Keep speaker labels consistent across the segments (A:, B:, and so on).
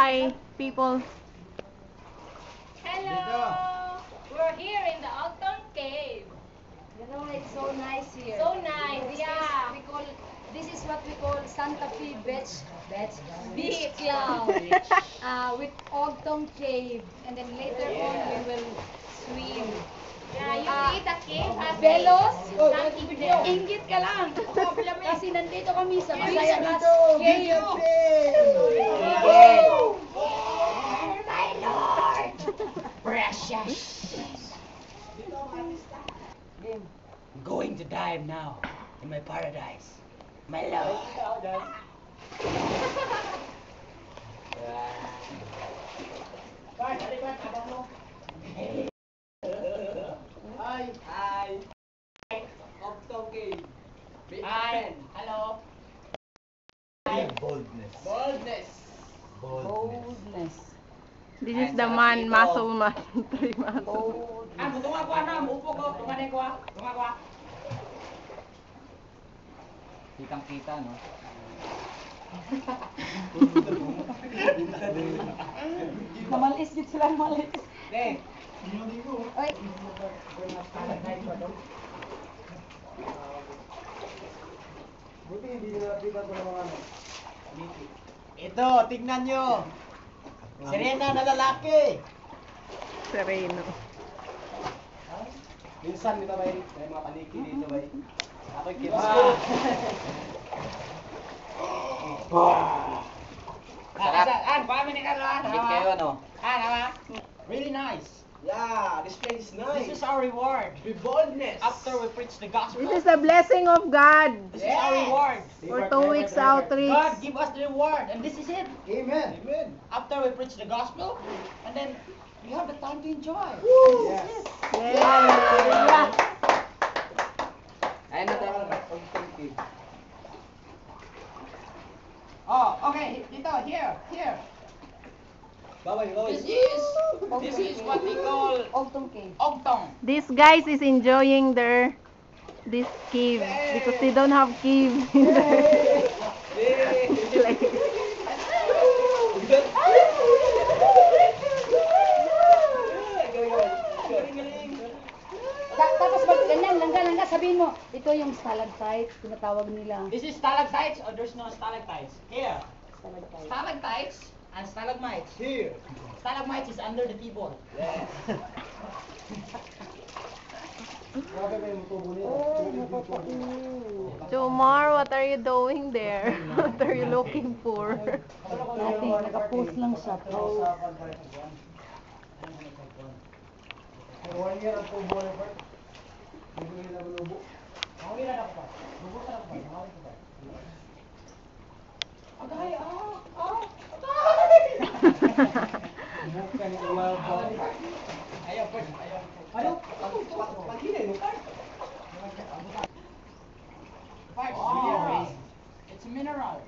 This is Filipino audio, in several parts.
A: hi, people.
B: Hello! We're here in the Ogton Cave.
C: You know, it's so nice here.
B: So nice, yeah.
C: This is what we call Santa Fe Beach
B: Beach.
C: Club. With Ogton Cave. And then later on, we will swim.
B: Yeah, you see the cave has
C: Belos,
B: something there.
C: inggit ka lang. Kasi nandito kami sa
B: Yes,
C: Basayanas
B: Cave.
C: Oh
B: My Lord! Precious!
D: I'm going to dive now in my paradise. My love. Hi. Ogton Cave. Hi. Hello.
E: Boldness.
C: Boldness.
A: This is the man, muscle man. Three muscle.
D: Tunga ko na, muupo ko. Tunga ko. Kitang-kita, no?
C: Namalis gid sila malis.
D: Hey.
C: Oy,
E: Buti hindi nalapitan ko ng mga ano.
D: Ito, tignan nyo. Serena na lalaki.
A: Sereno.
E: Minsan dito may mga paniki dito bay. Ako'y kids.
D: Paano ni Carlo? Hit kayo, ano? Really nice.
E: Yeah, this place is nice.
D: This is our reward.
E: Be boldness.
D: After we preach the gospel.
A: This is the blessing of God
D: This is our reward.
A: for 2 weeks outreach.
D: God give us the reward, and this is it.
E: Amen.
D: After we preach the gospel, and then we have the time to enjoy.
E: Yes.
A: Yeah.
E: Ayun na tayo Ogton Cave.
D: Oh, okay. Dito, here.
E: Baway.
D: This is what we call
C: Ogton Cave.
D: Ogton.
A: These guys is enjoying this cave because they don't have cave. Like,
C: Tapos pag ganyan, langga, sabihin mo, ito yung stalactite, tinatawag nila.
D: This is stalactites, or there's no stalactites. Here,
C: Stalactite.
D: stalactites and stalagmites.
E: Here.
D: Stalagmites is under the keyboard.
E: Yes. Grabe ba yung tubo nila?
C: Oh, napapaiw.
A: Jomar, what are you doing there? What are you looking for?
C: Nothing, nakapost lang siya. Oh.
E: Pero 1 year ang tubo na part. Hindi nila manubo.
D: Mawila na ko pa. Lubo ka na ko pa. Mawila ko pa. Agay,
E: Buka ni umal pa.
D: Ayaw, first.
E: Ano? Pag-hinay mo pa.
D: Parts really it's a mineral.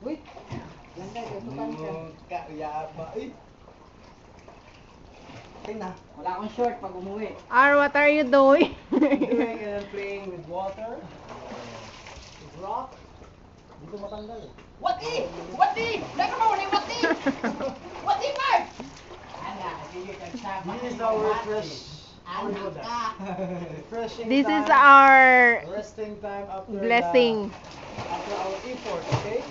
C: Uy, langga, tutukan siya.
E: Kayaba. Tingnan.
D: Wala akong short pag umuwi.
A: Ar, what are you doing?
E: Doing and playing with water. With rock. Dito matanggal eh.
D: What if? Never know ni what if? What if, Mark? Ana, sige ka sa.
E: This is our refreshing
A: This is
E: time,
A: our
E: resting time after
A: blessing.
E: after our effort, okay?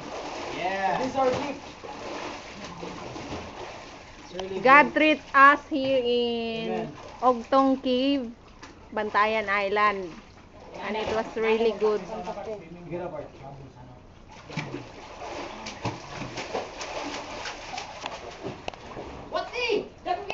D: Yeah.
E: This is our gift. It's really
A: God
E: good.
A: treat us here in
E: Amen.
A: Ogton Cave, Bantayan Island. And it was really good.
E: Get up, Art.